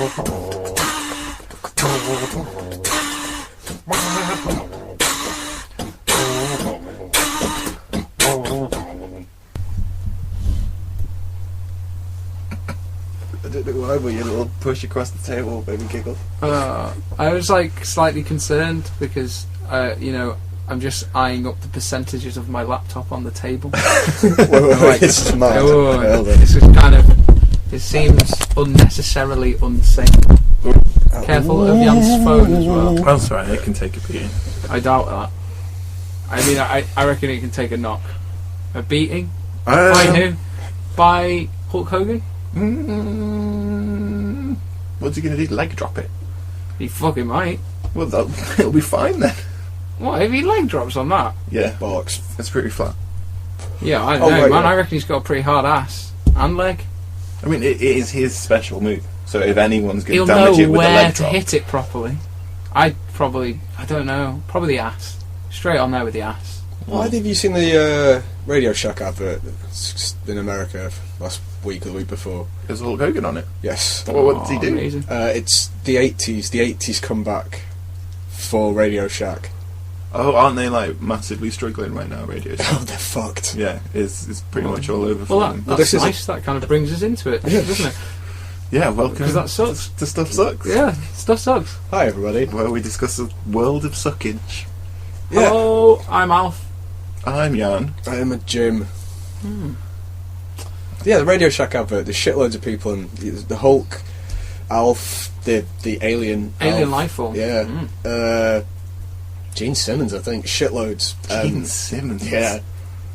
don't know why, but your little push across the table made me giggle. I was like slightly concerned because, I'm just eyeing up the percentages of my laptop on the table. Wait, this is mad. This is kind of. It seems unnecessarily unsafe. Careful of Jan's phone as well. That's right, it can take a beating. I doubt that. I mean, I reckon it can take a knock. A beating? By who? By Hulk Hogan? What's he going to do? Leg drop it? He fucking might. Well, it'll be fine then. What, if he leg drops on that? Yeah, bollocks. It's pretty flat. Yeah, I don't know, man. Yeah. I reckon he's got a pretty hard ass. And leg. I mean, it is his special move. So if anyone's going to damage it with a leg drop... He'll know where to hit it properly. I don't know, probably the ass. Straight on there with the ass. Why have you seen the Radio Shack advert in America last week or the week before? There's Hulk Hogan on it. Yes. What does he do? Amazing. It's the 80s. The 80s comeback for Radio Shack. Oh, aren't they like massively struggling right now, Radio Shack? Oh, they're fucked. Yeah, it's pretty much all over for them. That's nice. That kind of brings us into it, doesn't it? Yeah, welcome. Because that sucks. The stuff sucks. Yeah, stuff sucks. Hi, everybody. Where we discuss the world of suckage. Yeah. Hello, I'm Alf. I'm Jan. I'm a Jim. Yeah, the Radio Shack advert. There's shitloads of people, and the Hulk, Alf, the alien life form. Yeah. Gene Simmons, I think. Shitloads. Gene Simmons. Yeah.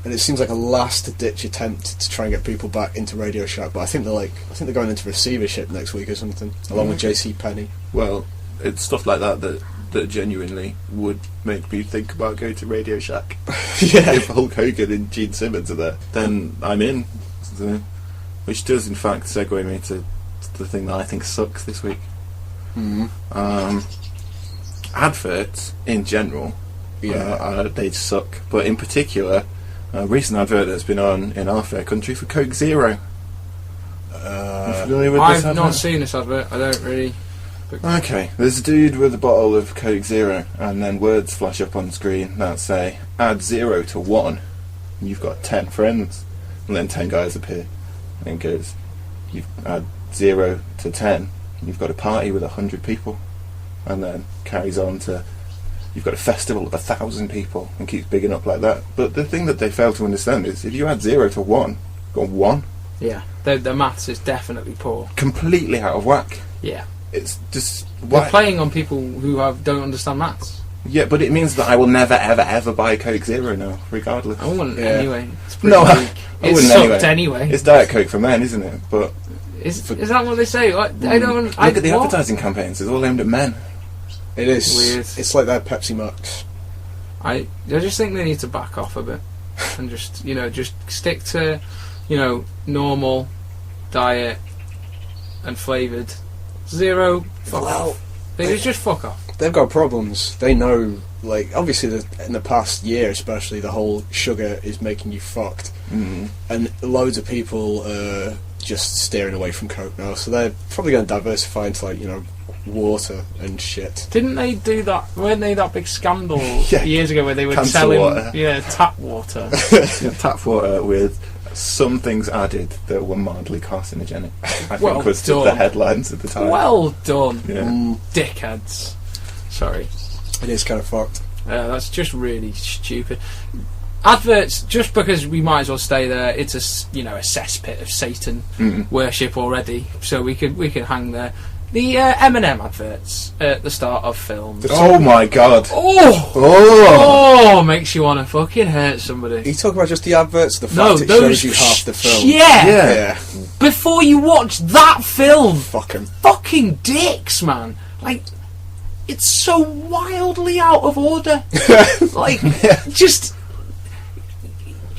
And it seems like a last-ditch attempt to try and get people back into Radio Shack, but I think they're going into receivership next week or something, along with JC Penney. Well, it's stuff like that genuinely would make me think about going to Radio Shack. Yeah. If Hulk Hogan and Gene Simmons are there, then I'm in. So, which does, in fact, segue me to the thing that I think sucks this week. Adverts in general, they suck. But in particular, a recent advert that's been on in our fair country for Coke Zero. You familiar with this advert? I've not seen this advert. I don't really. Okay, there's a dude with a bottle of Coke Zero, and then words flash up on screen that say, add 0 to 1, and you've got 10 friends. And then 10 guys appear, and it goes, you add 0 to 10, and you've got a party with 100 people. And then carries on to, you've got a festival of 1,000 people, and keeps bigging up like that. But the thing that they fail to understand is, if you add 0 to 1, you've got 1. Yeah, the maths is definitely poor. Completely out of whack. Yeah. It's just... They're playing on people who don't understand maths. Yeah, but it means that I will never, ever, ever buy Coke Zero now, regardless. I wouldn't anyway. No, I wouldn't sucked anyway. It's Diet Coke for men, isn't it? But is that what they say? I don't. Look at the advertising campaigns; it's all aimed at men. It is weird. It's like their Pepsi Max. I just think they need to back off a bit and just stick to normal diet and flavoured. Zero. Fuck off. They just fuck off. They've got problems. They know, like, obviously in the past year especially, the whole sugar is making you fucked. And loads of people are just steering away from Coke now, so they're probably going to diversify into, like, water and shit. Didn't they do that? Weren't they that big scandal years ago where they were Cancer selling water. tap water? Tap water with some things added that were mildly carcinogenic. I think was the headlines at the time. Well done, dickheads. Sorry. It is kind of fucked. That's just really stupid. Adverts, just because we might as well stay there, it's a cesspit of Satan worship already, so we could hang there. The M&M adverts at the start of films. Oh my god! Oh! Makes you want to fucking hurt somebody. Are you talking about just the adverts? The fact it shows you half the film. Yeah. Before you watch that film, fucking dicks, man. Like, it's so wildly out of order. Like, just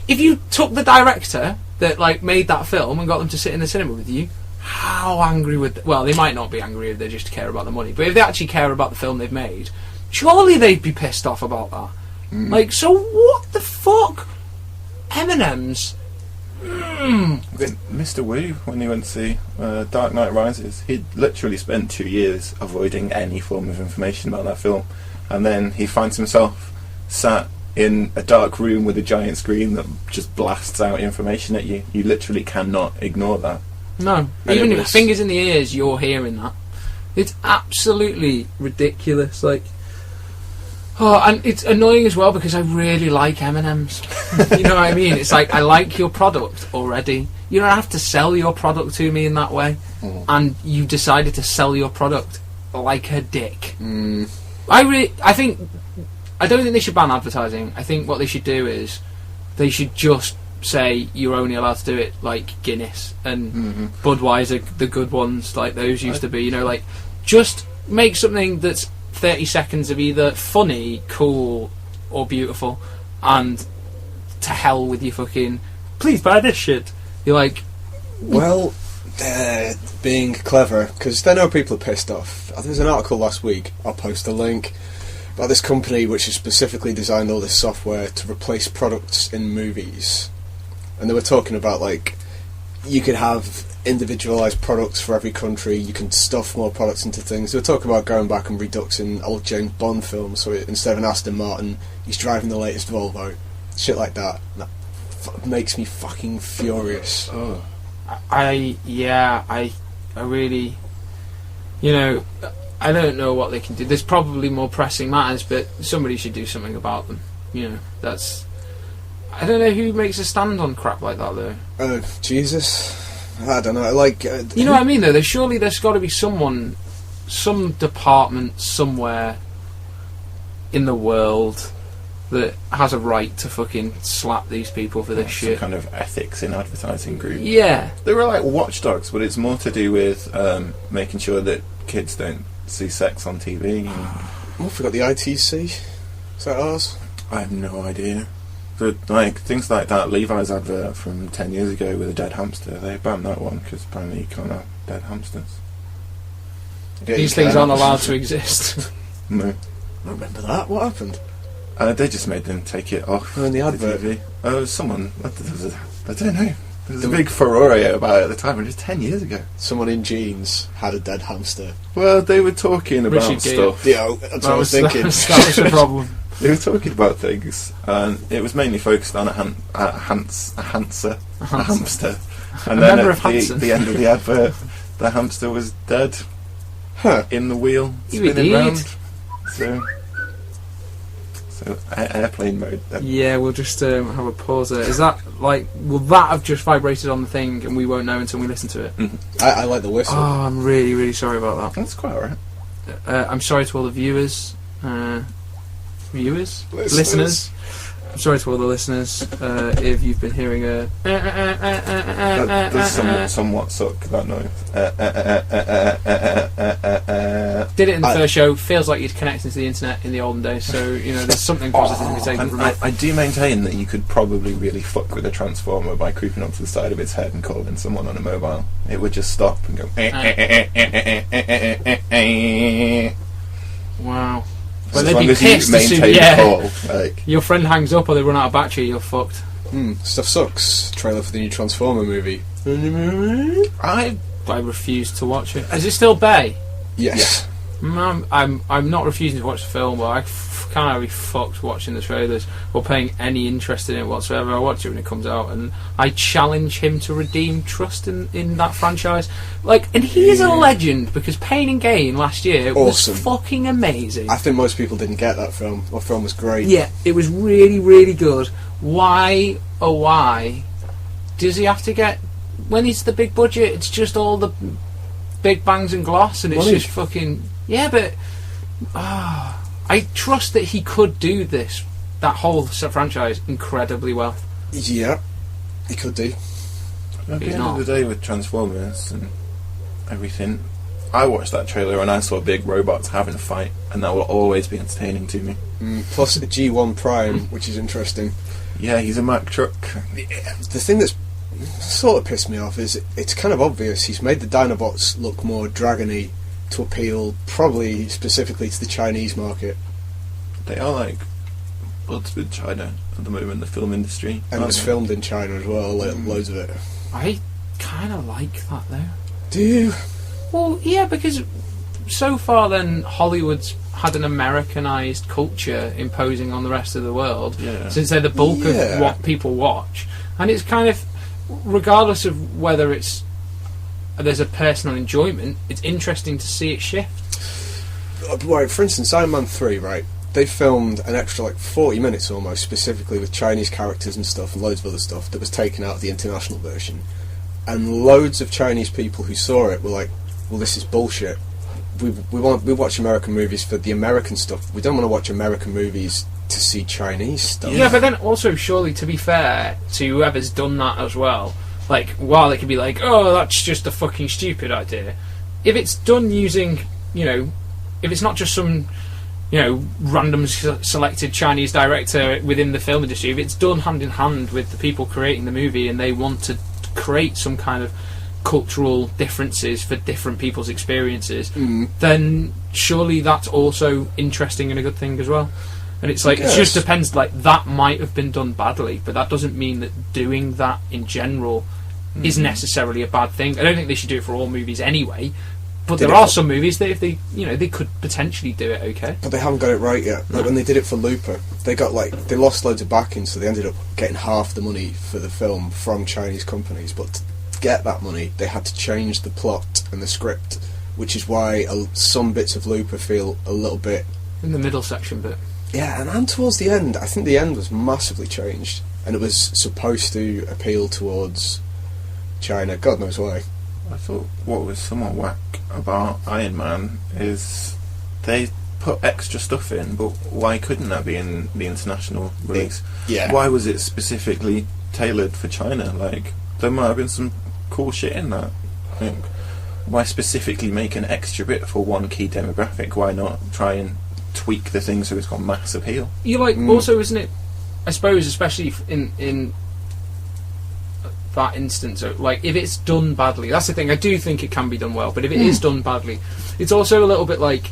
if you took the director that made that film and got them to sit in the cinema with you, how angry would they might not be angry if they just care about the money, but if they actually care about the film they've made, surely they'd be pissed off about that. So what the fuck? M&M's Mr. Wu, when he went to see Dark Knight Rises, he'd literally spent 2 years avoiding any form of information about that film, and then he finds himself sat in a dark room with a giant screen that just blasts out information at you. You literally cannot ignore that. No, And even it if was- fingers in the ears, you're hearing that. It's absolutely ridiculous. Like, oh, and it's annoying as well because I really like M&Ms. You know what I mean? It's like, I like your product already. You don't have to sell your product to me in that way. And you decided to sell your product like a dick. I don't think they should ban advertising. I think what they should do is they should just say you're only allowed to do it like Guinness and Budweiser, the good ones, like those used to be. You know, like, just make something that's 30 seconds of either funny, cool, or beautiful, and to hell with your fucking please buy this shit. You're like, well, they're being clever because they know people are pissed off. There was an article last week, I'll post a link, about this company which has specifically designed all this software to replace products in movies. And they were talking about, like, you could have individualised products for every country, you can stuff more products into things. They were talking about going back and reduxing old James Bond films, so instead of an Aston Martin, he's driving the latest Volvo. Shit like that. That makes me fucking furious. Oh. I really, you know, I don't know what they can do. There's probably more pressing matters, but somebody should do something about them. You know, that's... I don't know who makes a stand on crap like that, though. Jesus. I don't know, like... you know what I mean, though? Surely there's got to be someone, some department somewhere in the world that has a right to fucking slap these people for this Some shit. kind of ethics in advertising group. Yeah. They were like watchdogs, but it's more to do with making sure that kids don't see sex on TV. Oh, I forgot the ITC. Is that ours? I have no idea. But like things like that Levi's advert from 10 years ago with a dead hamster, they banned that one because apparently you can't have dead hamsters. Yeah, These you things can. aren't allowed to exist. No. I remember that. What happened? They just made them take it off Oh, in the advert. TV. Someone, I don't know. There was a big furore about it at the time, and it was 10 years ago. Someone in jeans had a dead hamster. Well, they were talking about Richard Gere. stuff. Yeah, that's what I was thinking. That was the problem. They were talking about things, and it was mainly focused on a hamster. And A then member at of Hanson. the end of the advert, the hamster was dead Huh. in the wheel, You spinning idiot. round. So airplane mode then. Yeah, we'll just have a pause there. Is that, like, will that have just vibrated on the thing and we won't know until we listen to it? I like the whistle. Oh, I'm really, really sorry about That's quite alright. that. I'm sorry to all the viewers. Listeners? Listeners. I'm sorry to all the listeners if you've been hearing a... That does somewhat suck, that noise. Did it in the first show. Feels like you'd connected to the internet in the olden days, so, you know, there's something positive to be taken from And it. I do maintain that you could probably really fuck with a transformer by creeping up to the side of its head and calling someone on a mobile. It would just stop and go... Wow. As Well, they'd long be as you pissed as soon, maintain yeah. the call. Like, Your friend hangs up or they run out of battery, you're fucked. Stuff sucks. Trailer for the new Transformer movie. I refuse to watch it. Is it still Bay? Yes. I'm not refusing to watch the film, but I can't be fucked watching the trailers or paying any interest in it whatsoever. I watch it when it comes out, and I challenge him to redeem trust in that franchise. Like, and he is a legend because Pain and Gain last year Awesome. was fucking amazing. I think most people didn't get that film. That film was great. Yeah, it was really, really good. Why, oh why, does he have to get... When it's the big budget, it's just all the big bangs and gloss, and it's Money. just fucking... Yeah, but... I trust that he could do this, that whole franchise, incredibly well. Yeah, he could do. at the He's end not. of the day with Transformers and everything, I watched that trailer and I saw big robots having a fight, and that will always be entertaining to me. Plus a G1 Prime, which is interesting. Yeah, he's a Mack truck. The thing that's sort of pissed me off is it's kind of obvious he's made the Dinobots look more dragony to appeal probably specifically to the Chinese market. They are like buds with China. at the moment, the film industry. And it was filmed in China as well, loads of it. I kind of like that though. Do you? Well, yeah, because so far then Hollywood's had an Americanized culture imposing on the rest of the world, since they're the bulk of what people watch, and it's kind of, regardless of whether there's a personal enjoyment, it's interesting to see it shift. Right, for instance, Iron Man 3, right? They filmed an extra, like, 40 minutes almost, specifically with Chinese characters and stuff, and loads of other stuff, that was taken out of the international version. And loads of Chinese people who saw it were like, well, this is bullshit. We watch American movies for the American stuff. We don't want to watch American movies to see Chinese stuff. Yeah, but then also, surely, to be fair to whoever's done that as well, like, while it could be like, oh, that's just a fucking stupid idea, if it's done using, if it's not just some, random selected Chinese director within the film industry, if it's done hand in hand with the people creating the movie and they want to create some kind of cultural differences for different people's experiences, then surely that's also interesting and a good thing as well. And it's like, it just depends, like, that might have been done badly, but that doesn't mean that doing that in general is necessarily a bad thing. I don't think they should do it for all movies anyway, but there are some movies that if they, they could potentially do it okay. But they haven't got it right yet. Like when they did it for Looper, they lost loads of backing, so they ended up getting half the money for the film from Chinese companies, but to get that money, they had to change the plot and the script, which is why some bits of Looper feel a little bit... in the middle section bit. Yeah, and towards the end, I think the end was massively changed, and it was supposed to appeal towards China, God knows why. I thought what was somewhat whack about Iron Man is they put extra stuff in, but why couldn't that be in the international release? Yeah. Why was it specifically tailored for China? Like, there might have been some cool shit in that. Like, why specifically make an extra bit for one key demographic? Why not try and tweak the thing so it's got mass appeal? You also, isn't it, I suppose, especially in that instance, like, if it's done badly, that's the thing, I do think it can be done well, but if it is done badly, it's also a little bit like,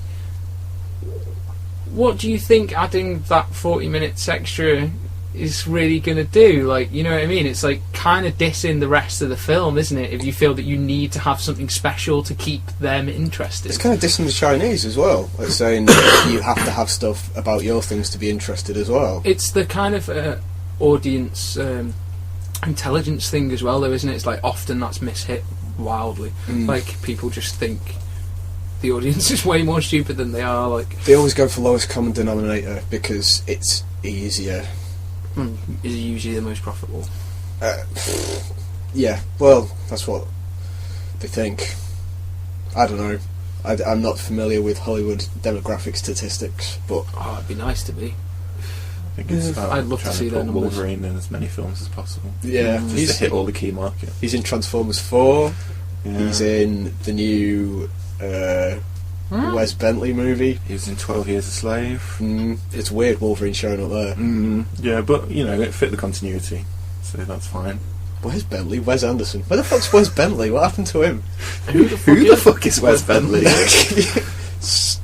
what do you think adding that 40 minutes extra is really going to do? Like, you know what I mean? It's like kind of dissing the rest of the film, isn't it, if you feel that you need to have something special to keep them interested. It's kind of dissing the Chinese as well, like saying you have to have stuff about your things to be interested as well. It's the kind of audience intelligence thing as well, though, isn't it? It's like often that's mishit wildly. Like, people just think the audience is way more stupid than they are. Like, they always go for lowest common denominator because it's easier. Is usually the most profitable. Yeah, well, that's what they think. I don't know. I'm not familiar with Hollywood demographic statistics, but it'd be nice to be. I think it's about I'd love to see put that Wolverine in as many films as possible. Yeah, just to hit all the key market. He's in Transformers 4. Yeah. He's in the new Wes Bentley movie. He was in 12 Years a Slave. It's weird Wolverine showing up there. Yeah, but, it fit the continuity, so that's fine. Wes Bentley? Wes Anderson? Where the fuck's Wes Bentley? What happened to him? Who the fuck is Wes Bentley?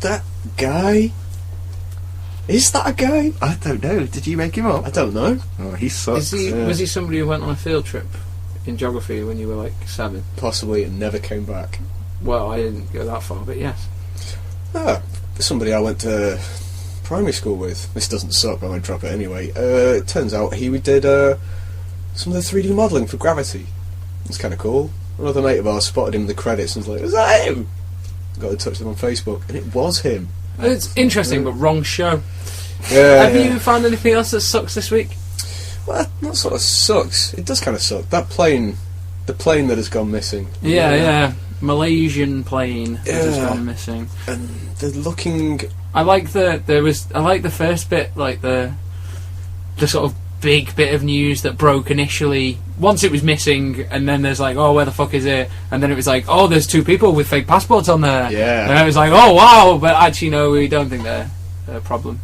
That guy? Is that a guy? I don't know. Did you make him up? I don't know. Oh, he sucks. Was he somebody who went on a field trip in geography when you were like 7? Possibly, and never came back. Well, I didn't go that far, but yes. Somebody I went to primary school with. This doesn't suck, I won't drop it anyway. It turns out he did some of the 3D modelling for Gravity. It's kind of cool. Another mate of ours spotted him in the credits and was like, is that him? Got in touch with him on Facebook, and it was him. It's interesting, but wrong show. Have you found anything else that sucks this week? Well, not sort of sucks. It does kind of suck. The plane that has gone missing. Yeah. Malaysian plane that has gone missing. And they're looking. I like the first bit, like the sort of big bit of news that broke initially. Once it was missing, and then there's like, oh, where the fuck is it? And then it was like, oh, there's 2 people with fake passports on there. Yeah. And I was like, oh wow, but actually no, we don't think they're a problem.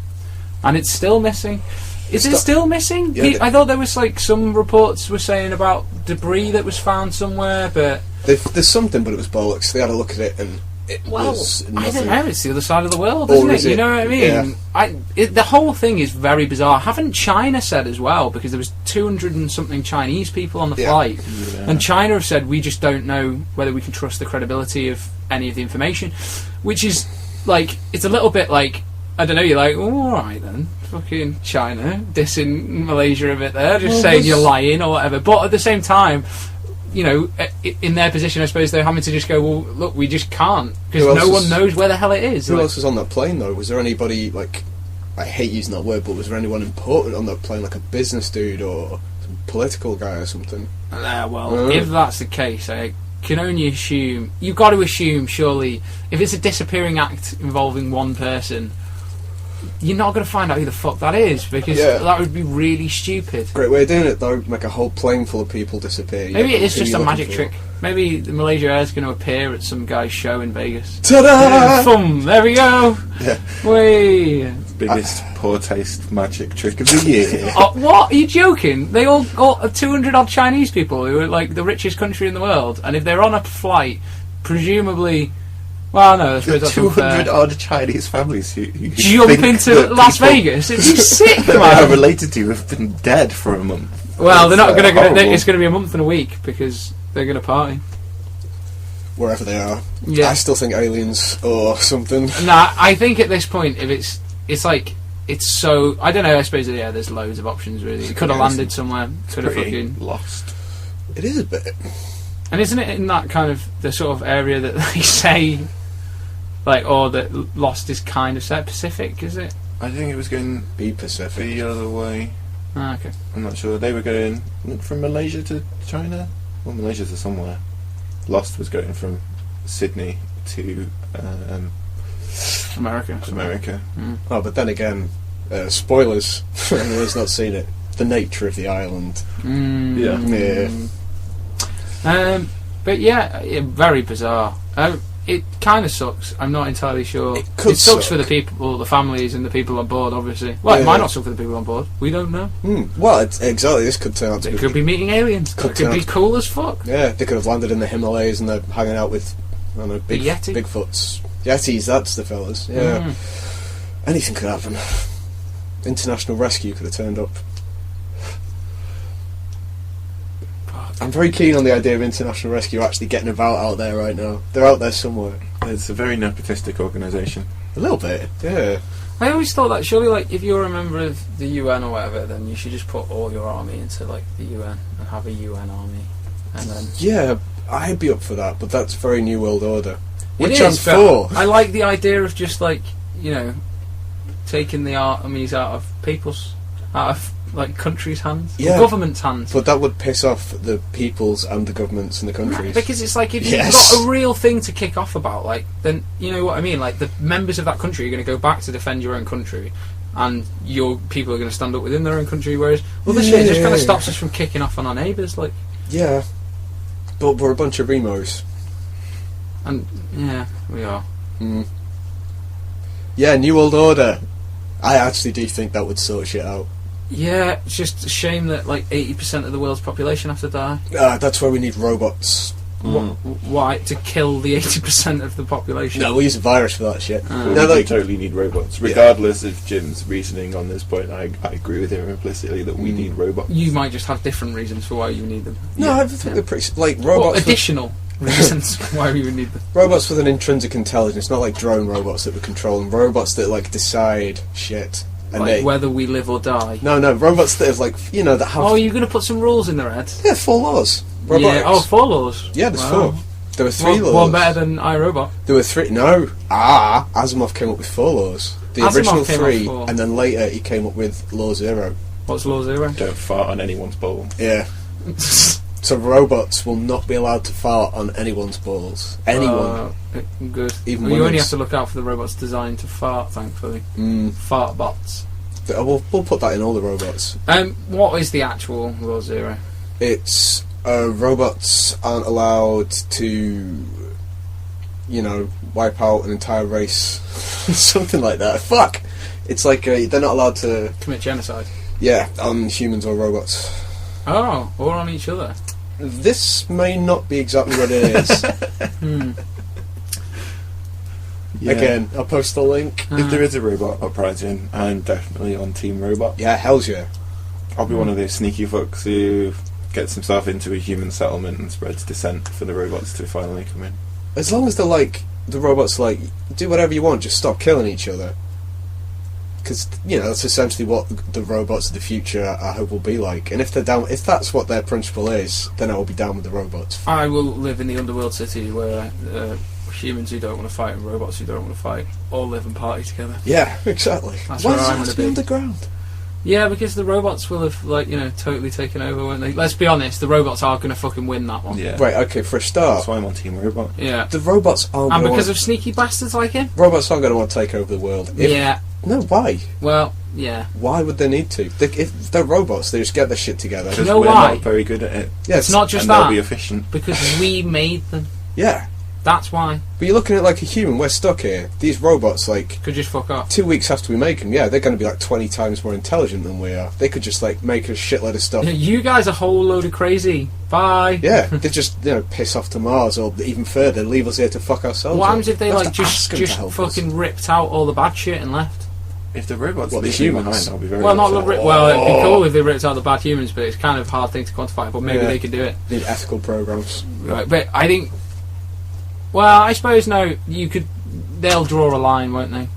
And it's still missing. Is it still missing? Yeah, I thought there was like some reports were saying about debris that was found somewhere, but there's something, but it was bollocks. They had a look at it, and Well, there's I nothing. don't know. It's the other side of the world, Or isn't is it? You it? know what I mean? Yeah. The whole thing is very bizarre. Haven't China said as well? Because there was 200 and something Chinese people on the Yeah. flight, Yeah. and China have said we just don't know whether we can trust the credibility of any of the information, which is like it's a little bit like I don't know. You're like, oh, all right then, fucking China dissing Malaysia a bit there, just saying you're lying or whatever. But at the same time, you know, in their position, I suppose they're having to just go, well, look, we just can't because Who else no one is- knows where the hell it is. Who Like, else was on that plane though? Was there anybody like? I hate using that word, but was there anyone important on that plane, like a business dude or some political guy or something? well, if that's the case, I can only assume you've got to assume surely if it's a disappearing act involving one person, you're not going to find out who the fuck that is because Yeah. that would be really stupid. Great way of doing it though. Make a whole plane full of people disappear. Maybe Yeah, it is who just you a looking magic for? trick. Maybe the Malaysia Air is going to appear at some guy's show in Vegas. Ta-da! Boom! There we go. Yeah. Whee! Biggest poor taste magic trick of the year. Oh, what? Are you joking? They all got 200 odd Chinese people who are like the richest country in the world, and if they're on a flight, presumably, well, no, I suppose The that's 200 unfair. odd Chinese families who Jump think into that Las people Vegas. It'd be sick, that they are man. related to have been dead for a month. Well, they're not going to go. horrible. It's going to be a month and a week because they're going to party. Wherever they are. Yeah. I still think aliens or something. Nah, I think at this point, if it's like it's so. I don't know. I suppose yeah, there's loads of options really. It could have Yeah, landed somewhere. Could have Pretty fucking. lost. It is a bit. And isn't it in that kind of the sort of area that they say, like, or that Lost is kind of set Pacific? Is it? I think it was going Be Pacific. the other way. Ah, okay. I'm not sure. They were going from Malaysia to China. Well, Malaysia to somewhere. Lost was going from Sydney to America. America. Oh, but then again, spoilers for anyone who's not seen it. The nature of the island. Mm. Yeah. But yeah, very bizarre. It kind of sucks. I'm not entirely sure. It could sucks suck. for the people, the families, and the people on board. Obviously, well, it Yeah. might not suck for the people on board. We don't know. Well, exactly. This could turn out to They be. could be meeting aliens. Could It could be turn out- cool as fuck. Yeah, they could have landed in the Himalayas and they're hanging out with, I don't know, The Yeti? Bigfoots. Yetis, that's the fellas. Yeah. Mm. Anything could happen. International Rescue could have turned up. I'm very keen on the idea of International Rescue actually getting about out there right now. They're out there somewhere. It's a very nepotistic organisation. A little bit, yeah. I always thought that surely, like, if you're a member of the UN or whatever, then you should just put all your army into like the UN and have a UN army, and then Yeah, I'd be up for that, but that's very New World Order. It Which is, I'm but for. I like the idea of just like taking the armies out of people's, out of like countries' hands, or Yeah. governments' hands. But that would piss off the peoples and the governments and the countries. Because it's like if Yes. you've got a real thing to kick off about, like then you know what I mean. Like the members of that country are going to go back to defend your own country, and your people are going to stand up within their own country. Whereas other shit just kind of stops us from kicking off on our neighbours. Like, Yeah, but we're a bunch of remos. and yeah, we are. Yeah, New World Order. I actually do think that would sort shit out. Yeah, it's just a shame that like 80% of the world's population have to die. That's why we need robots. Why? To kill the 80% of the population? No, we'll use a virus for that shit. Well, No, we like, do totally need robots. Regardless of Jim's reasoning on this point, I agree with him implicitly that we need robots. You might just have different reasons for why you need them. no, I think they're pretty like Or robots. additional reasons why we would need them. Robots with an intrinsic intelligence, not like drone robots that we control, and robots that like decide shit. And Like they, whether we live or die. no, robots that have like that have Oh, you're going to put some rules in their head? yeah 4 laws. Yeah. Robotics. Oh, 4 laws. Yeah, there's Wow. 4. There were 3 laws. One better than iRobot. There were 3. No. Asimov came up with 4 laws. The Asimov original came up 3, 4. and then later he came up with Law 0. What's Law 0? Don't fart on anyone's bowl. Yeah. So robots will not be allowed to fart on anyone's balls. Anyone. Good. Even Well, you only women's. have to look out for the robots designed to fart, thankfully. Mm. Fart bots. We'll put that in all the robots. What is the actual Law 0? It's robots aren't allowed to, wipe out an entire race. Something like that. Fuck! It's like they're not allowed to, Commit genocide. on humans or robots. Oh, or on each other. This may not be exactly what it is. Yeah. Again, I'll post the link. If there is a robot uprising, I'm definitely on Team Robot. Yeah, hell's yeah. I'll be one of those sneaky fucks who gets himself into a human settlement and spreads dissent for the robots to finally come in. As long as they're like, the robots like, do whatever you want, just stop killing each other. Because, you know, that's essentially what the robots of the future I hope will be like. And if they're down, if that's what their principle is, then I will be down with the robots. I will live in the underworld city where humans who don't want to fight and robots who don't want to fight all live and party together. Yeah, exactly. That's Why where does it I'm have going to be underground? Yeah, because the robots will have, like, you know, totally taken over, won't they? Let's be honest, the robots are going to fucking win that one. Yeah. Right, okay, for a start, That's why I'm on Team Robot. Yeah. the robots aren't And going because to of sneaky bastards like him? robots aren't going to want to take over the world. Yeah. No, why? Well, yeah. Why would they need to? If they're robots, they just get their shit together. Because know we're why? not very good at it. Yeah, It's not just and that. they'll be efficient. Because we made them. Yeah, That's why. but you're looking at like a human. We're stuck here. These robots, like Could just fuck off. 2 weeks after we make them, yeah, they're going to be like 20 times more intelligent than we are. They could just like make a shitload of stuff. You guys are a whole load of crazy. Bye. Yeah, they just piss off to Mars or even further, leave us here to fuck ourselves. What up. happens if they We have like to ask 'em to just help us. fucking ripped out all the bad shit and left? If the robots What, the leave me humans? behind, I'll be very Well, not upset. well. It'd be cool if they ripped out the bad humans, but it's kind of a hard thing to quantify. But maybe Yeah. they could do it. Need ethical programs. Right, but I think. Well, I suppose no. You could. They'll draw a line, won't they?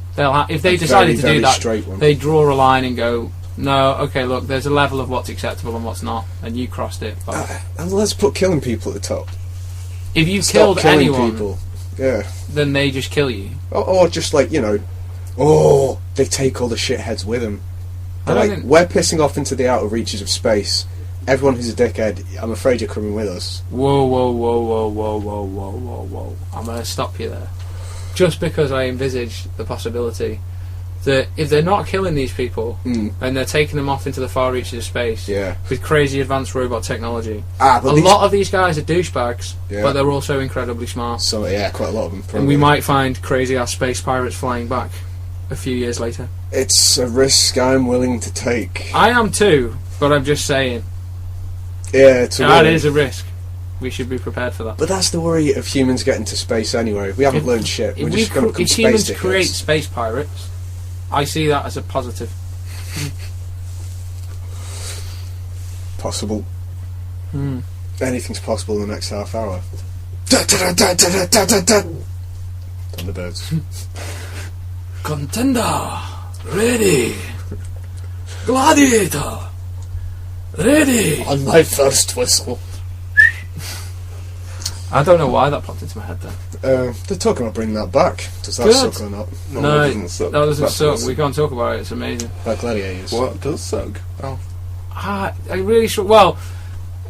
If they decided to very do that, straight one. they draw a line and go, no, okay, look, there's a level of what's acceptable and what's not, and you crossed it. But And let's put killing people at the top. if you Stop killed killing anyone, people. Yeah. then they just kill you. Or just like, they take all the shitheads with them. I They're don't like, think- we're pissing off into the outer reaches of space. Everyone who's a dickhead, I'm afraid you're coming with us. Whoa, whoa, whoa, whoa, whoa, whoa, whoa, whoa, whoa. I'm going to stop you there. Just because I envisage the possibility that if they're not killing these people and they're taking them off into the far reaches of space Yeah. with crazy advanced robot technology, But a lot of these guys are douchebags, Yeah. but they're also incredibly smart. So, yeah, quite a lot of them. Probably. And we might find crazy ass space pirates flying back a few years later. It's a risk I'm willing to take. I am too, but I'm just saying. Yeah, it's a That worry. is a risk. We should be prepared for that. But that's the worry of humans getting to space anyway. We haven't learned shit. We're just going to become if space humans dickheads. create space pirates, I see that as a positive. Possible. Hmm. Anything's possible in the next half hour. Thunderbirds. Contender, ready. Gladiator, ready. On my first whistle. I don't know why that popped into my head then. They're talking about bringing that back. Does that Good. suck or not? No, No, it doesn't suck. that doesn't That's suck. awesome. We can't talk about it. It's amazing. Like gladiators. What does suck? Oh, I really should. Well,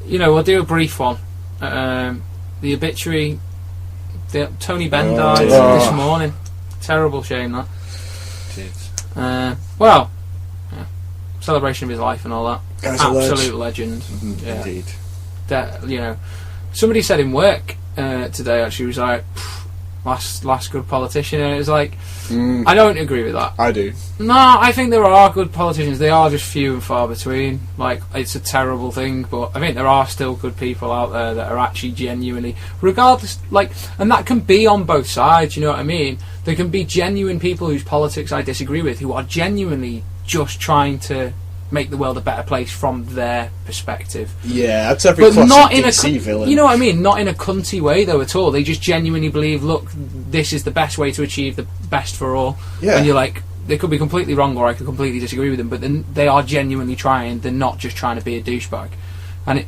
we'll do a brief one. The obituary. Tony Benn died this morning. Terrible shame that. jeez. Celebration of his life and all that. Guy's a Absolute legend. Yeah. Indeed. That somebody said in work today actually was like last good politician, and it was like I don't agree with that. I do. No, I think there are good politicians. They are just few and far between. Like, it's a terrible thing, but I think there are still good people out there that are actually genuinely, regardless, like, and that can be on both sides, you know what I mean? There can be genuine people whose politics I disagree with, who are genuinely just trying to make the world a better place from their perspective. Yeah, that's every But classic not in DC a villain. you know what I mean, not in a cunty way though at all. They just genuinely believe, look, this is the best way to achieve the best for all. Yeah. And you're like, they could be completely wrong, or I could completely disagree with them, but then they are genuinely trying. They're not just trying to be a douchebag. And it,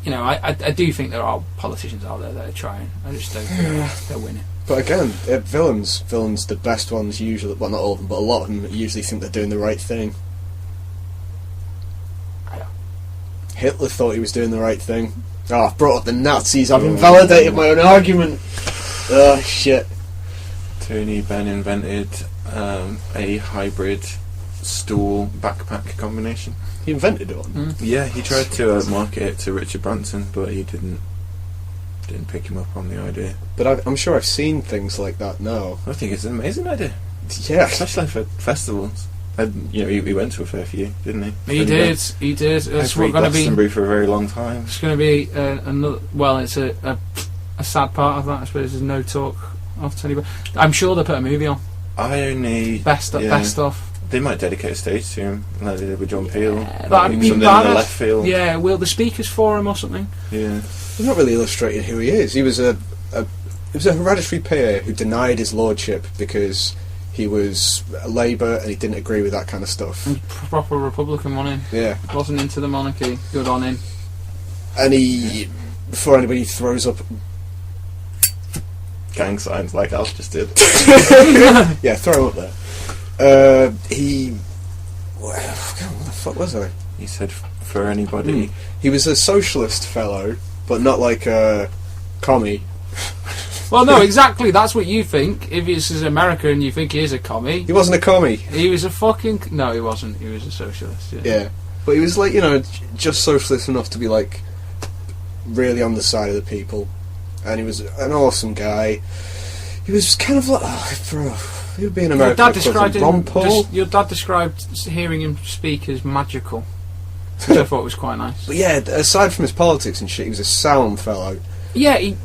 I do think there are politicians out there that are trying. I just don't think they're winning. But again, villains, the best ones usually, well, not all of them, but a lot of them usually think they're doing the right thing. Hitler thought he was doing the right thing. Oh, I've brought up the Nazis. I've invalidated my own argument. Oh, shit. Tony Benn invented a hybrid stool backpack combination. He invented one. Yeah, he tried to market it to Richard Branson, but he didn't pick him up on the idea. But I'm sure I've seen things like that now. I think it's an amazing idea, Yeah. especially for festivals. And he went to a fair few, didn't he? He did. It's Every going to be. Glastonbury for a very long time. It's going to be another. Well, it's a sad part of that. I suppose there's no talk off to anybody. I'm sure they put a movie on. I only Best of. They might dedicate a stage to him, like they did with John Peel. That'd be something in the left field. Yeah, will the speakers for him or something? Yeah. They've not really illustrated who he is. He was a hereditary peer who denied his lordship because he was a Labour and he didn't agree with that kind of stuff. Proper Republican, wasn't he? Yeah. Wasn't into the monarchy. Good on him. And he, before anybody throws up, Gang signs like Alf just did. yeah, throw him up there. He, what the fuck was I? He said for anybody. He was a socialist fellow, but not like a commie. Well, no, exactly. That's what you think. If he's in America and you think he is a commie, He wasn't a commie. he was a fucking. No, he wasn't. He was a socialist. Yeah. Yeah, but he was like, just socialist enough to be like really on the side of the people, and he was an awesome guy. He was kind of like, he would be an American. Your dad described hearing him speak as magical, which I thought was quite nice. But yeah, aside from his politics and shit, he was a sound fellow. Yeah, he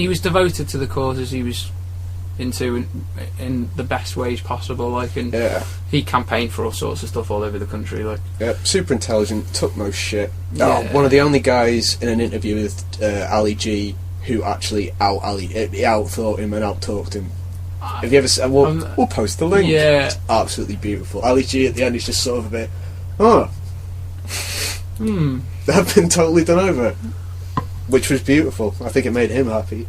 was devoted to the causes he was into in the best ways possible. Like, and Yeah. he campaigned for all sorts of stuff all over the country. Like, Yeah, super intelligent, took most shit. Yeah. One of the only guys in an interview with Ali G who actually out-thought him and out-talked him. Have you ever seen? We'll post the link. Yeah. It's absolutely beautiful. Ali G at the end is just sort of a bit, oh, they've been totally done over. Which was beautiful. I think it made him happy.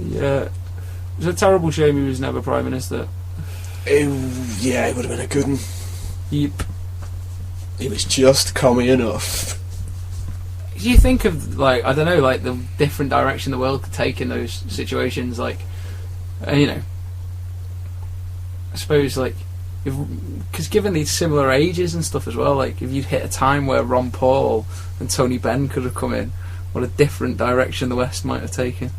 yeah, it was a terrible shame he was never Prime Minister. It would have been a good one. Yep. He was just commie enough. Do you think of, like, I don't know, like the different direction the world could take in those situations? Like, I suppose, like, because given these similar ages and stuff as well, like, if you'd hit a time where Ron Paul and Tony Benn could have come in, what a different direction the West might have taken.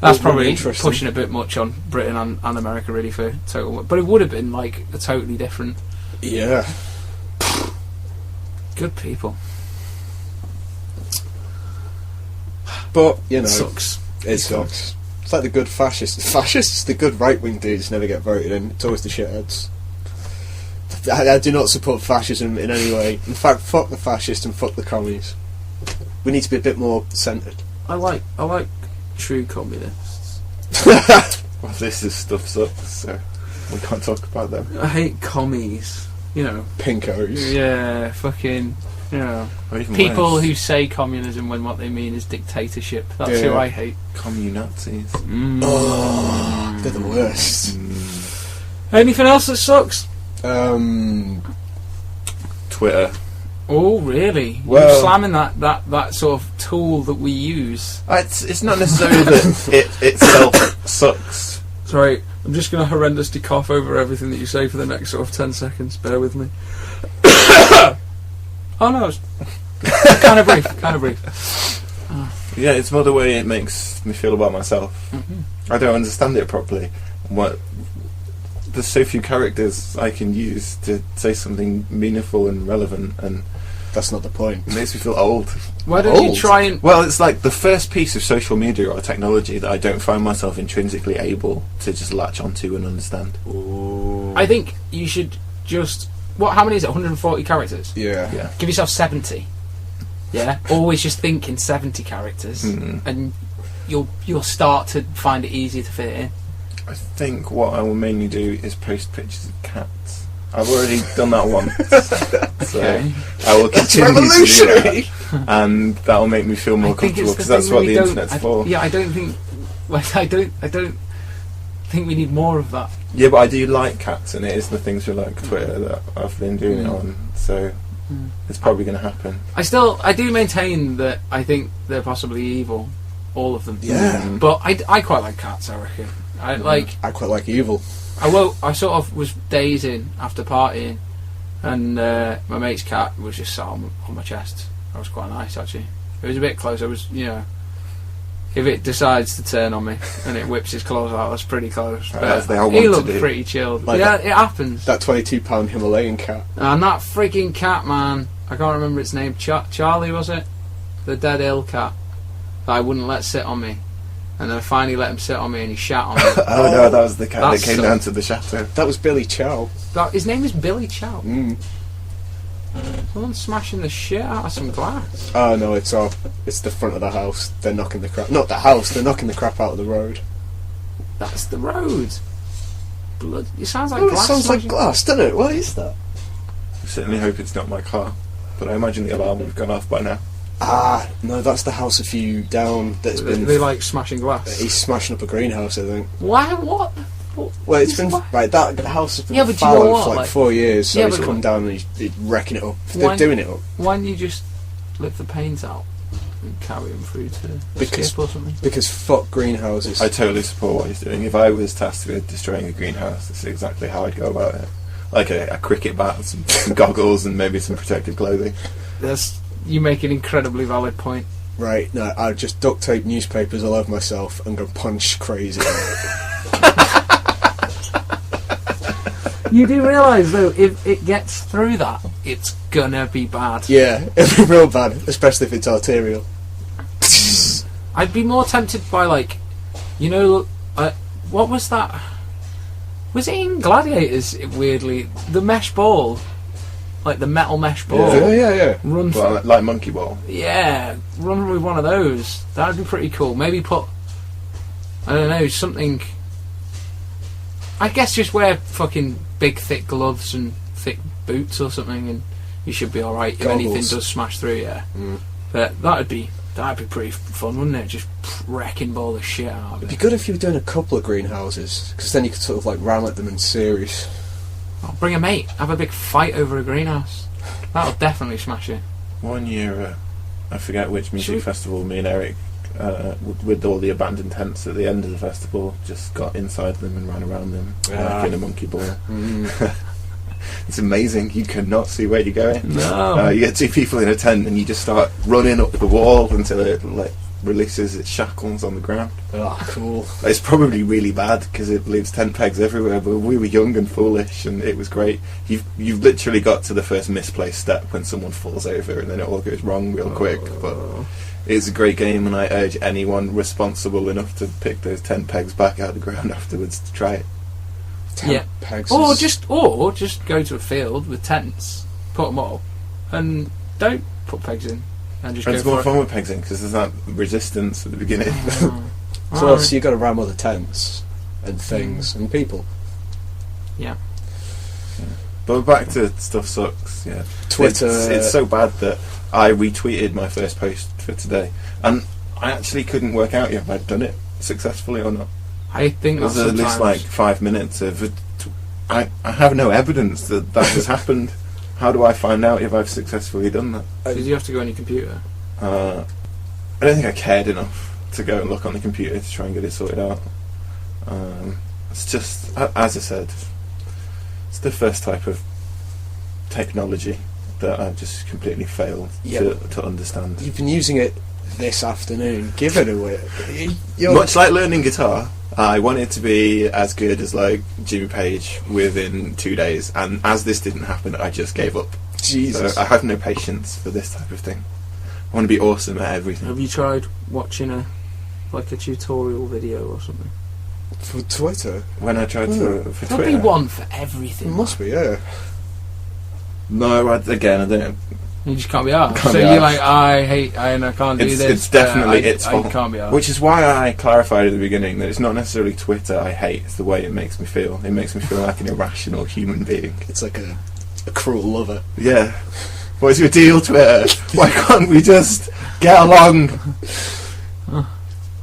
That's probably pushing a bit much on Britain and America, really, for total. But it would have been, like, a totally different. Yeah. Good people. But, It sucks. It sucks. It's like the good fascists. Fascists, the good right-wing dudes never get voted in. It's always the shitheads. I do not support fascism in any way. In fact, fuck the fascists and fuck the commies. We need to be a bit more centred. I like true communists. Well, this is stuff sucks, so we can't talk about them. I hate commies. Pinkos. Yeah, fucking. Or even People worse, who say communism when what they mean is dictatorship. That's Yeah. who I hate. communazis. Oh, they're the worst. Anything else that sucks? Twitter. Oh, really? Well- You're slamming that sort of tool that we use. It's not necessarily that it itself sucks. Sorry, I'm just going to horrendously cough over everything that you say for the next sort of 10 seconds. Bear with me. Oh no, it's kind of brief. Yeah, it's more the way it makes me feel about myself. I don't understand it properly. There's so few characters I can use to say something meaningful and relevant, and That's not the point. it makes me feel old. Why don't you Old? try and... Well, it's like the first piece of social media or technology that I don't find myself intrinsically able to just latch onto and understand. I think you should just... How many is it? 140 characters? Yeah. Yeah. Give yourself 70. Yeah? Always just think in 70 characters, and you'll start to find it easier to fit in. I think what I will mainly do is post pictures of cats. I've already done that once, so Okay. I will continue to do revolutionary. that, and that will make me feel more I think comfortable it's because the that's thing what we the don't- internet's for. Yeah, I don't think... Like, I don't think we need more of that. Yeah, but I do like cats, and it is the things we like Twitter that I've been doing it on. So it's probably going to happen. I do maintain that I think they're possibly evil, all of them. Yeah. But I quite like cats. I reckon. I quite like evil. I sort of was dazing after partying, and my mate's cat was just sat on my chest. That was quite nice, actually. It was a bit close. I was, if it decides to turn on me and it whips its claws out, that's pretty close. But As they all he want to looked do. pretty chilled. Like yeah, that- it happens. That £22 Himalayan cat. And that freaking cat, man, I can't remember its name. Charlie, was it? The dead ill cat that I wouldn't let sit on me. and then I finally let him sit on me, and he shat on me. Oh no, that was the cat that came sucked. down to the chateau. That was Billy Chow. His name is Billy Chow. Mm. Someone's smashing the shit out of some glass. Oh no, it's the front of the house. They're knocking the crap. Not the house. They're knocking the crap out of the road. That's the road. Blood. It sounds like Oh, it glass. sounds like smashing. glass, doesn't it? What is that? I certainly hope it's not my car, but I imagine the alarm would have gone off by now. Ah, no, that's the house a few down. That's been. They like smashing glass. He's smashing up a greenhouse, I think. Why? What? Well, it's been Why? right. That the house has been Yeah, but you fallow know what, for like like- 4 years, so Yeah, he's but come like- down and he's wrecking it up. Why- They're doing it up Why don't you just lift the paint out and carry him through to the Because- skip or something? because fuck greenhouses. I totally support what he's doing. If I was tasked with destroying a greenhouse, this is exactly how I'd go about it. Like a cricket bat, some goggles, and maybe some protective clothing. You make an incredibly valid point. Right, no, I'd just duct tape newspapers all over myself and go punch crazy. You do realise though, if it gets through that, it's gonna be bad. Yeah, it'd be real bad, especially if it's arterial. I'd be more tempted by like, what was that? Was it in Gladiators? Weirdly, the mesh ball, like the metal mesh ball. Yeah. Run, Well, like monkey ball. run with one of those. That'd be pretty cool. Maybe put, I don't know, something. I guess just wear fucking big thick gloves and thick boots or something, and you should be all right if anything Goggles. does smash through. Yeah, but that'd be pretty fun, wouldn't it? Just wrecking ball the shit out of It'd it. be good if you were doing a couple of greenhouses, because then you could sort of like ram at them in series. I'll bring a mate. Have a big fight over a greenhouse. That'll definitely smash it. One year, I forget which music Should we- festival, me and Eric, with all the abandoned tents at the end of the festival, just got inside them and ran around them like in a monkey ball. It's amazing. You cannot see where you're going. No. You get two people in a tent and you just start running up the wall until it releases its shackles on the ground. Oh, cool. It's probably really bad because it leaves tent pegs everywhere, but we were young and foolish and it was great. You've literally got to the first misplaced step when someone falls over and then it all goes wrong real quick, but it's a great game and I urge anyone responsible enough to pick those tent pegs back out of the ground afterwards to try it. Yeah. Pegs Or is- just go to a field with tents, put them up, and don't put pegs in, and just And go it's more for fun with pegs in because there's that resistance at the beginning. it. So Alright. obviously you've got to ram other tents and things and people. Yeah. But back to stuff sucks. Yeah, Twitter. It's so bad that I retweeted my first post for today, and I actually couldn't work out if I'd done it successfully or not. I think There's that's at least like 5 minutes of. I have no evidence that has happened. How do I find out if I've successfully done that? because you have to go on your computer. I don't think I cared enough to go and look on the computer to try and get it sorted out. It's just, as I said, it's the first type of technology that I've just completely failed to understand. You've been using it this afternoon. Give it away. You're Much like learning guitar, I wanted to be as good as like Jimmy Page within 2 days, and as this didn't happen, I just gave up. Jesus. So I have no patience for this type of thing. I want to be awesome at everything. Have you tried watching a tutorial video or something? For Twitter? When I tried for There'll Twitter, be one for It everything. must be, yeah. no, I don't. You just can't be arsed. Can't So be you're arsed. like, I hate, and I can't do It's, this. it's definitely but its fault. I can't be arsed. Which is why I clarified at the beginning that it's not necessarily Twitter I hate, it's the way it makes me feel. It makes me feel like an irrational human being. It's like a cruel lover. Yeah. What's your deal, Twitter? Why can't we just get along?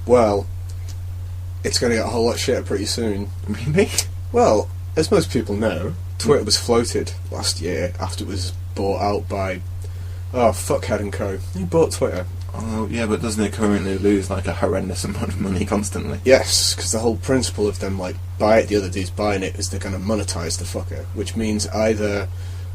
Well, it's going to get a whole lot shitter pretty soon. Really? Well, as most people know, Twitter was floated last year after it was bought out by Fuckhead & Co. Who bought Twitter? Oh, yeah, but doesn't it currently lose like a horrendous amount of money constantly? Yes, because the whole principle of them buy it, the other dude's buying it, is they're going to monetize the fucker, which means either,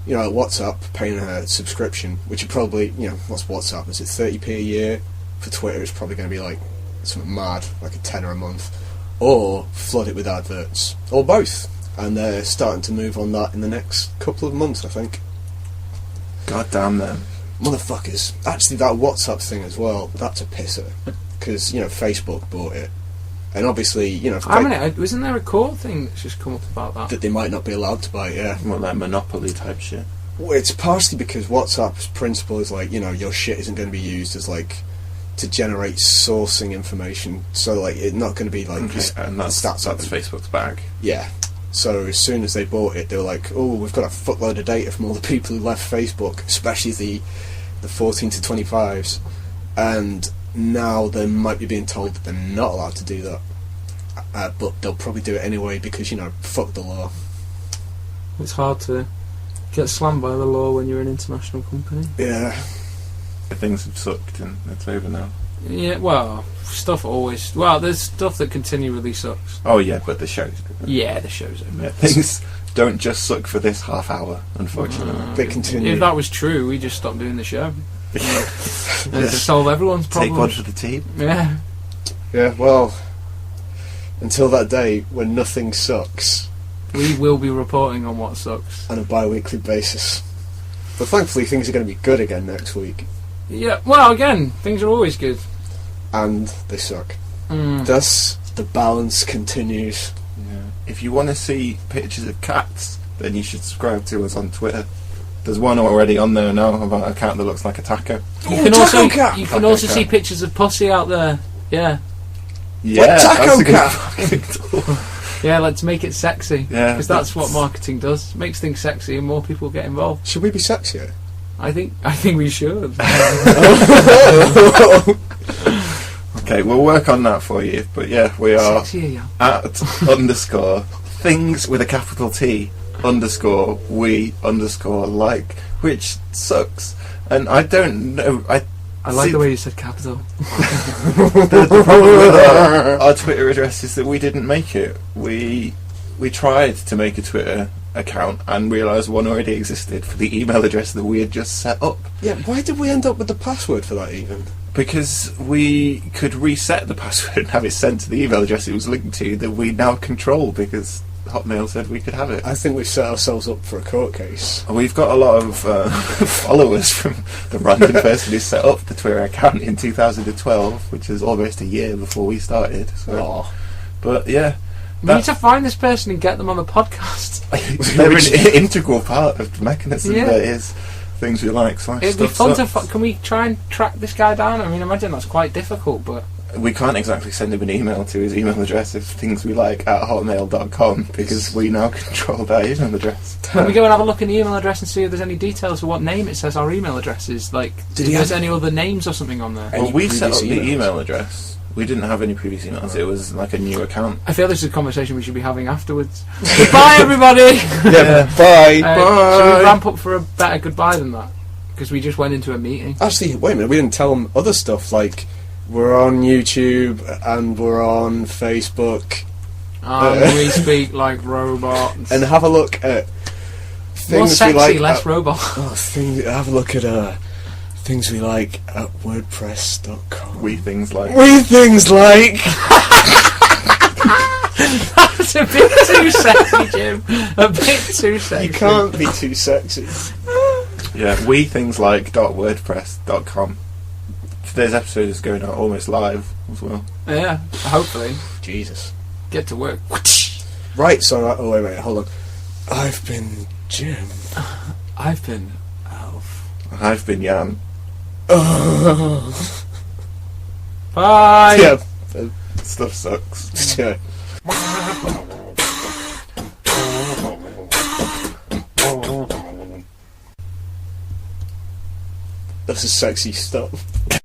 WhatsApp paying a subscription, which are probably, what's WhatsApp? Is it 30p a year? For Twitter, it's probably going to be like something mad, like a tenner a month, or flood it with adverts, or both. And they're starting to move on that in the next couple of months, I think. God damn them. Motherfuckers. Actually, that WhatsApp thing as well, that's a pisser. Because, Facebook bought it, And obviously, you know, Wasn't there a court thing that's just come up about that? that they might not be allowed to buy. Yeah. Well, like Monopoly type shit. Well, it's partially because WhatsApp's principle is like, you know, your shit isn't going to be used as like to generate sourcing information. So like, it's not going to be like And that's Facebook's bag. Yeah. So as soon as they bought it, they were like, "Oh, we've got a footload of data from all the people who left Facebook, especially the 14 to 25s," and now they might be being told that they're not allowed to do that, but they'll probably do it anyway because, you know, fuck the law. It's hard to get slammed by the law when you're an international company. Yeah. Things have sucked and it's over now. Yeah, well, there's stuff that continually sucks. Oh yeah, but the show's good. Yeah, the show's over. Yeah, things don't just suck for this half hour, unfortunately. They continue. If that was true, we just stopped doing the show. To solve everyone's problems. Take one for the team. Yeah. Yeah, well, until that day when nothing sucks. We will be reporting on what sucks. On a bi-weekly basis. But thankfully things are going to be good again next week. Yeah, well, again, things are always good. And they suck. Thus, the balance continues. Yeah. If you want to see pictures of cats, then you should subscribe to us on Twitter. There's one already on there now about a cat that looks like a taco. You can also see pictures of pussy out there. Yeah. Yeah, taco that's a good cat? fucking tool. Yeah, let's make it sexy. Yeah, because that's what marketing does. Makes things sexy and more people get involved. Should we be sexier? I think we should. Okay, we'll work on that for you. But yeah, we are Sexier, yeah. at underscore things with a capital T underscore we underscore like, which sucks. And I don't know. I like the way you said capital. The problem with our Twitter address is that we didn't make it. We tried to make a Twitter account and realised one already existed for the email address that we had just set up. Yeah, why did we end up with the password for that even? Because we could reset the password and have it sent to the email address it was linked to that we now control because Hotmail said we could have it. I think we've set ourselves up for a court case. We've got a lot of followers from the random person who set up the Twitter account in 2012, which is almost a year before we started. So. But yeah. We need to find this person and get them on the podcast. They're an integral part of the mechanism that is things we like. It'd be fun to. Can we try and track this guy down? I mean, I imagine that's quite difficult, but we can't exactly send him an email to his email address of thingswelike@hotmail.com because we now control that email address. Can we go and have a look in the email address and see if there's any details of what name it says our email address is? Like, if there's any other names or something on there? Well, we set up the email address. We didn't have any previous emails. It was like a new account. I feel this is a conversation we should be having afterwards. Goodbye, everybody! Yeah, bye. Bye. Should we ramp up for a better goodbye than that? Because we just went into a meeting. Actually, wait a minute, we didn't tell them other stuff, like we're on YouTube and we're on Facebook. We speak like robots. And have a look at things more sexy, we like. less robot. Have a look at things we like at WordPress.com. We things like. We things like. That's a bit too sexy, Jim. A bit too sexy. You can't be too sexy. Yeah, we things like .wordpress.com. Today's episode is going out almost live as well. Yeah, hopefully. Jesus. Get to work. Right, so oh wait, hold on. I've been Jim. I've been Alf. I've been Jan. Bye. Yeah. Stuff sucks. Yeah. This is sexy stuff.